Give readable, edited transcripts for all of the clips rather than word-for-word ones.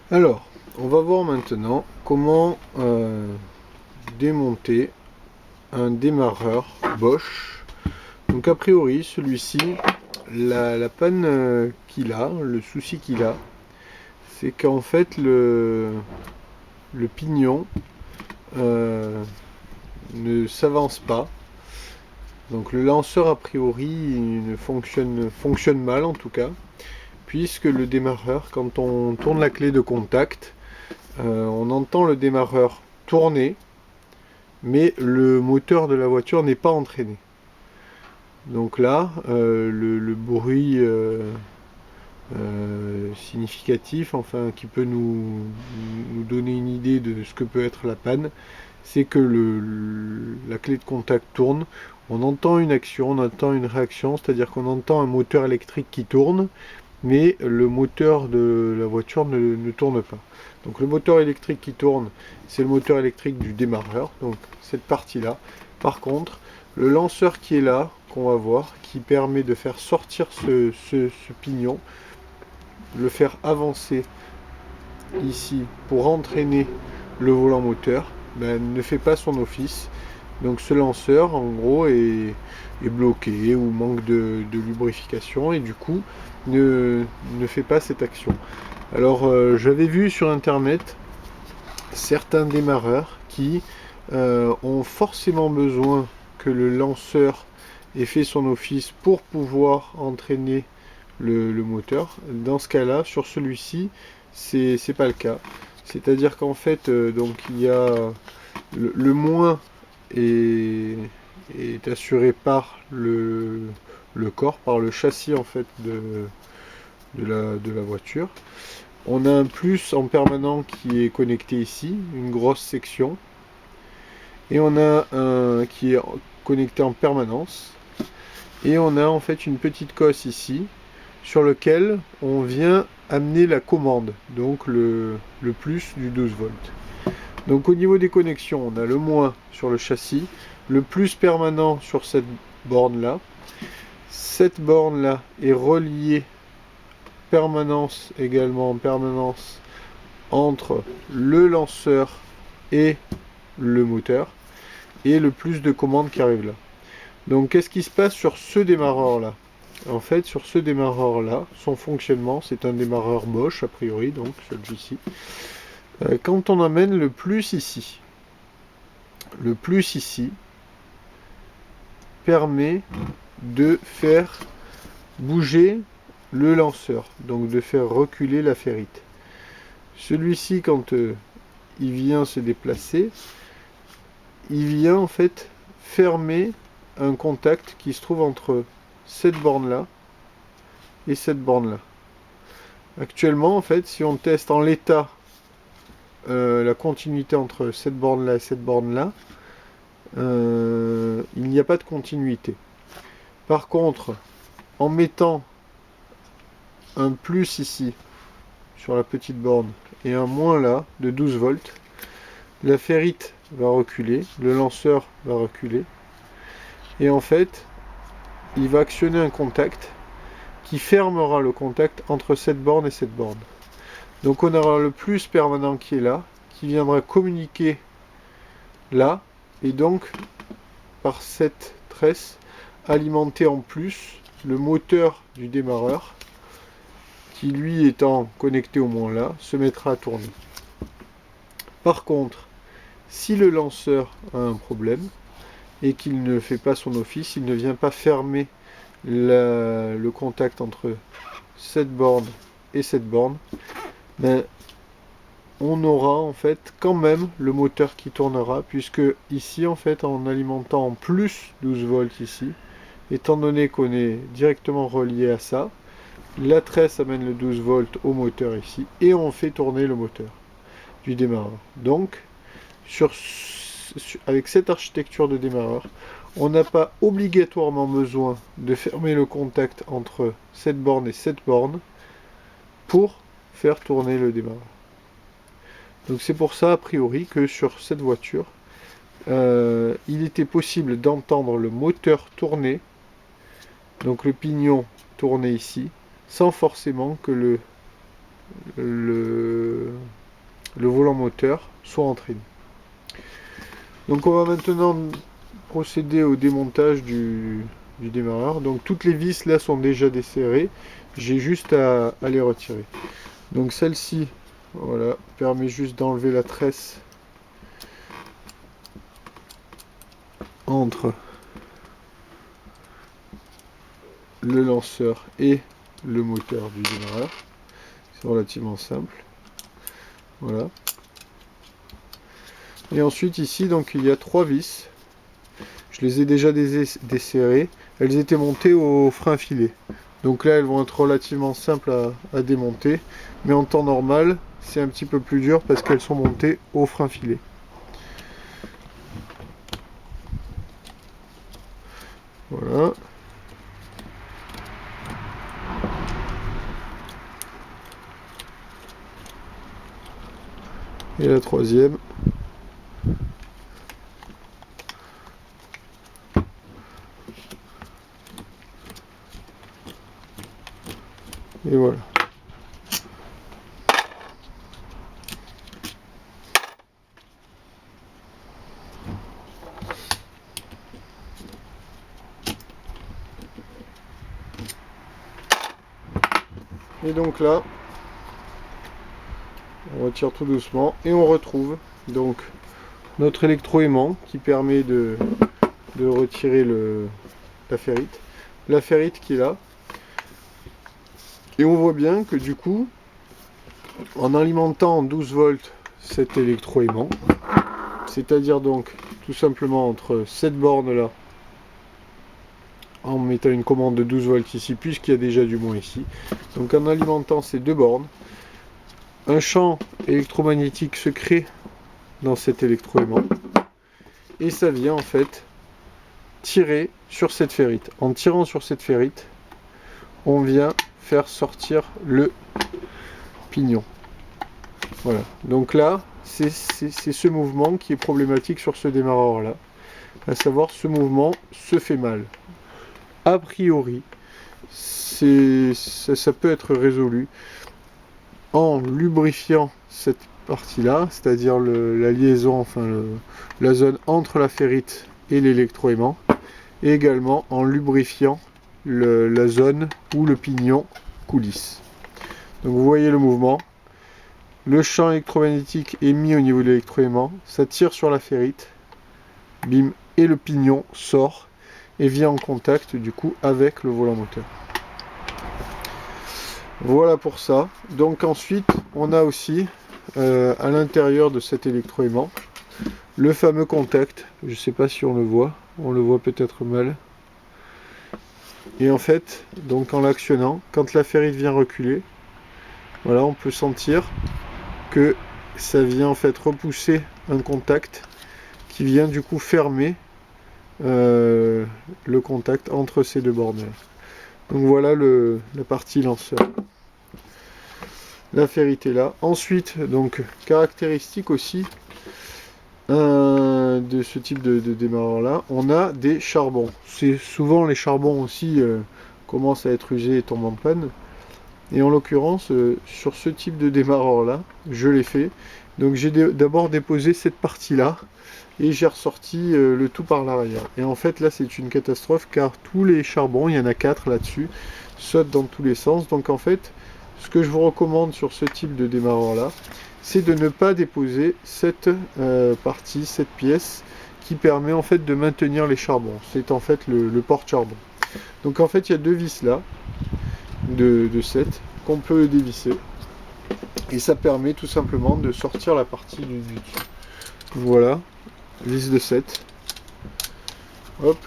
Alors, on va voir maintenant comment démonter un démarreur Bosch. Donc a priori, celui-ci, la panne qu'il a, le souci qu'il a, c'est qu'en fait le pignon ne s'avance pas. Donc le lanceur a priori ne fonctionne mal en tout cas, puisque le démarreur, quand on tourne la clé de contact, on entend le démarreur tourner, mais le moteur de la voiture n'est pas entraîné. Donc là, le bruit significatif, enfin qui peut nous donner une idée de ce que peut être la panne, c'est que la clé de contact tourne, on entend une action, on entend une réaction, c'est-à-dire qu'on entend un moteur électrique qui tourne, mais le moteur de la voiture ne tourne pas. Donc le moteur électrique qui tourne, c'est le moteur électrique du démarreur, donc cette partie-là. Par contre, le lanceur qui est là, qu'on va voir, qui permet de faire sortir ce pignon, le faire avancer ici pour entraîner le volant moteur, ben, ne fait pas son office. Donc ce lanceur, en gros, est bloqué ou manque de lubrification et du coup ne fait pas cette action. Alors j'avais vu sur internet certains démarreurs qui ont forcément besoin que le lanceur ait fait son office pour pouvoir entraîner le moteur. Dans ce cas-là, sur celui-ci, c'est pas le cas. C'est-à-dire qu'en fait, donc il y a le moins est assuré par le corps, par le châssis en fait de la voiture. On a un plus en permanent qui est connecté ici, une grosse section. Et on a un qui est connecté en permanence. Et on a en fait une petite cosse ici, sur lequel on vient amener la commande, donc le plus du 12 volts. Donc au niveau des connexions, on a le moins sur le châssis, le plus permanent sur cette borne là. Cette borne là est reliée permanence également en permanence entre le lanceur et le moteur et le plus de commandes qui arrive là. Donc qu'est-ce qui se passe sur ce démarreur là? En fait, sur ce démarreur là, son fonctionnement, c'est un démarreur Bosch a priori, donc celui-ci. Quand on amène le plus ici permet de faire bouger le lanceur, donc de faire reculer la ferrite. Celui-ci, quand il vient se déplacer, il vient en fait fermer un contact qui se trouve entre cette borne-là et cette borne-là. Actuellement, en fait, si on teste en l'état la continuité entre cette borne-là et cette borne-là, il n'y a pas de continuité. Par contre, en mettant un plus ici, sur la petite borne, et un moins là, de 12 volts, la ferrite va reculer, le lanceur va reculer, et en fait, il va actionner un contact qui fermera le contact entre cette borne et cette borne. Donc on aura le plus permanent qui est là, qui viendra communiquer là, et donc par cette tresse, alimenter en plus le moteur du démarreur, qui lui étant connecté au moins là, se mettra à tourner. Par contre, si le lanceur a un problème, et qu'il ne fait pas son office, il ne vient pas fermer le contact entre cette borne et cette borne, ben, on aura en fait quand même le moteur qui tournera, puisque ici en fait en alimentant en plus 12 volts ici, étant donné qu'on est directement relié à ça, la tresse amène le 12 volts au moteur ici et on fait tourner le moteur du démarreur. Donc avec cette architecture de démarreur, on n'a pas obligatoirement besoin de fermer le contact entre cette borne et cette borne pour faire tourner le démarreur. Donc c'est pour ça, a priori, que sur cette voiture, il était possible d'entendre le moteur tourner, donc le pignon tourner ici, sans forcément que le volant moteur soit en trim. Donc on va maintenant procéder au démontage du démarreur. Donc toutes les vis là sont déjà desserrées, j'ai juste à les retirer. Donc celle-ci, voilà, permet juste d'enlever la tresse entre le lanceur et le moteur du démarreur. C'est relativement simple. Voilà. Et ensuite ici, donc il y a 3 vis. Je les ai déjà desserrées. Elles étaient montées au frein filet. Donc là, elles vont être relativement simples à démonter. Mais en temps normal, c'est un petit peu plus dur parce qu'elles sont montées au frein filet. Voilà. Et la troisième. Et voilà. Et donc là, on retire tout doucement et on retrouve donc notre électroaimant qui permet de retirer la ferrite. La ferrite qui est là. Et on voit bien que du coup, en alimentant en 12 volts cet électroaimant, c'est-à-dire donc tout simplement entre cette borne là, en mettant une commande de 12 volts ici, puisqu'il y a déjà du moins ici, donc en alimentant ces deux bornes, un champ électromagnétique se crée dans cet électroaimant, et ça vient en fait tirer sur cette ferrite. En tirant sur cette ferrite, on vient faire sortir le pignon. Voilà, donc là, c'est ce mouvement qui est problématique sur ce démarreur là, à savoir ce mouvement se fait mal. A priori, ça peut être résolu en lubrifiant cette partie là, c'est-à-dire la liaison, enfin la zone entre la ferrite et l'électroaimant, et également en lubrifiant la zone où le pignon coulisse. Donc vous voyez le mouvement, le champ électromagnétique est mis au niveau de l'électroaimant, ça tire sur la ferrite, bim, et le pignon sort et vient en contact du coup avec le volant moteur. Voilà pour ça. Donc ensuite on a aussi à l'intérieur de cet électroaimant le fameux contact. Je ne sais pas si on le voit peut-être mal. Et en fait, donc en l'actionnant, quand la ferrite vient reculer, voilà, on peut sentir que ça vient en fait repousser un contact qui vient du coup fermer le contact entre ces deux bornes. Donc voilà la partie lanceur. La ferrite est là. Ensuite, donc caractéristique aussi de ce type de démarreur là, on a des charbons. C'est souvent les charbons aussi commencent à être usés et tombent en panne. Et en l'occurrence, sur ce type de démarreur là, je l'ai fait. Donc j'ai d'abord déposé cette partie là et j'ai ressorti le tout par l'arrière. Et en fait là c'est une catastrophe car tous les charbons, il y en a 4 là-dessus, sautent dans tous les sens. Donc en fait, ce que je vous recommande sur ce type de démarreur là, c'est de ne pas déposer cette partie, cette pièce qui permet en fait de maintenir les charbons. C'est en fait le porte-charbon. Donc en fait il y a deux vis là, de 7, qu'on peut dévisser. Et ça permet tout simplement de sortir la partie du dessus. Voilà, vis de 7. Hop.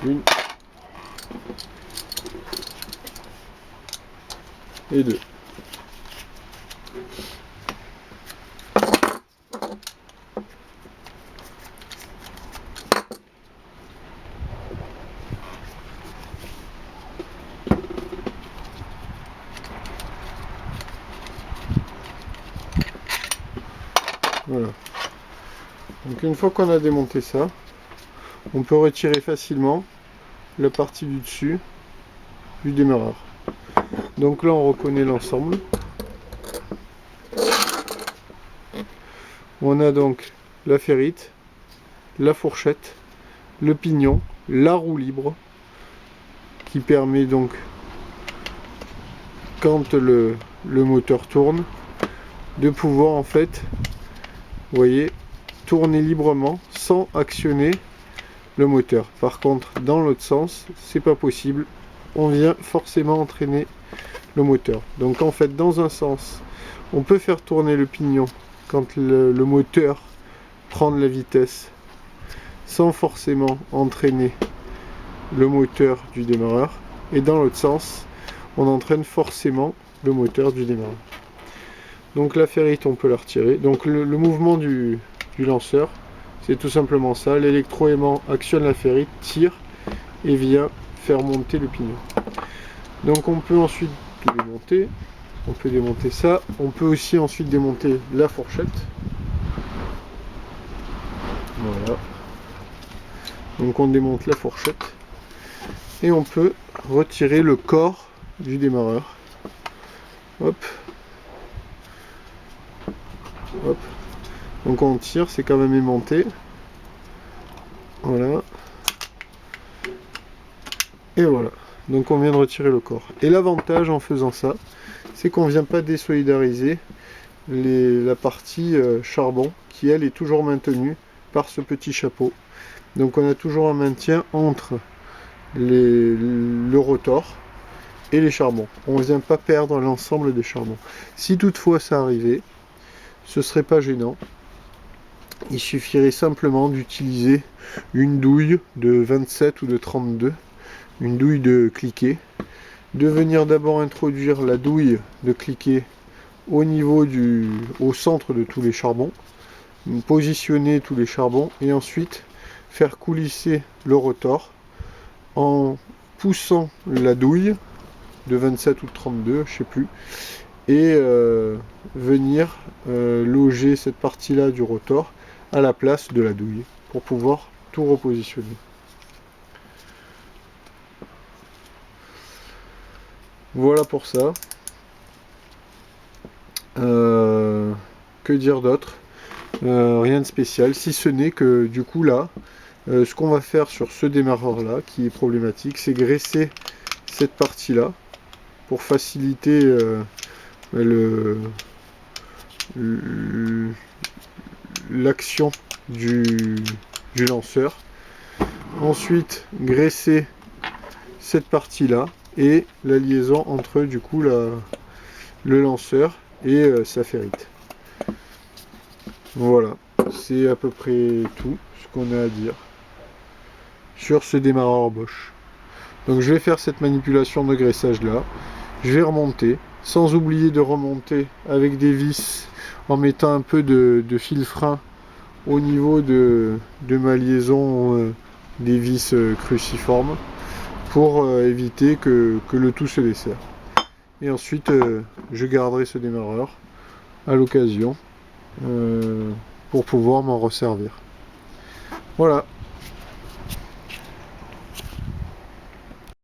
Une. Et deux. Voilà. Donc une fois qu'on a démonté ça, on peut retirer facilement la partie du dessus du démarreur. Donc là on reconnaît l'ensemble. On a donc la ferrite, la fourchette, le pignon, la roue libre qui permet donc, quand le moteur tourne, de pouvoir en fait, vous voyez, tourner librement sans actionner le moteur. Par contre, dans l'autre sens, c'est pas possible. On vient forcément entraîner le moteur. Donc en fait, dans un sens, on peut faire tourner le pignon quand le moteur prend de la vitesse sans forcément entraîner le moteur du démarreur. Et dans l'autre sens, on entraîne forcément le moteur du démarreur. Donc la ferrite, on peut la retirer. Donc le mouvement du lanceur, c'est tout simplement ça. L'électroaimant actionne la ferrite, tire et vient faire monter le pignon. Donc on peut ensuite démonter. On peut démonter ça. On peut aussi ensuite démonter la fourchette. Voilà. Donc on démonte la fourchette. Et on peut retirer le corps du démarreur. Hop. Hop. Donc on tire, c'est quand même aimanté. Voilà. Et voilà. Donc on vient de retirer le corps. Et l'avantage en faisant ça, c'est qu'on ne vient pas désolidariser la partie charbon, qui elle est toujours maintenue par ce petit chapeau. Donc on a toujours un maintien entre le rotor et les charbons. On ne vient pas perdre l'ensemble des charbons. Si toutefois ça arrivait, ce serait pas gênant. Il suffirait simplement d'utiliser une douille de 27 ou de 32, une douille de cliquet, de venir d'abord introduire la douille de cliquet au centre de tous les charbons, positionner tous les charbons et ensuite faire coulisser le rotor en poussant la douille de 27 ou de 32, je sais plus, et venir loger cette partie-là du rotor à la place de la douille pour pouvoir tout repositionner. Voilà pour ça. Que dire d'autre? Rien de spécial, si ce n'est que du coup là, ce qu'on va faire sur ce démarreur là, qui est problématique, c'est graisser cette partie là pour faciliter l'action du lanceur. Ensuite graisser cette partie là et la liaison entre du coup le lanceur et sa ferrite. Voilà, c'est à peu près tout ce qu'on a à dire sur ce démarreur Bosch. Donc je vais faire cette manipulation de graissage là, je vais remonter, sans oublier de remonter avec des vis en mettant un peu de fil frein au niveau de ma liaison des vis cruciformes pour éviter que le tout se desserre. Et ensuite je garderai ce démarreur à l'occasion pour pouvoir m'en resservir. Voilà.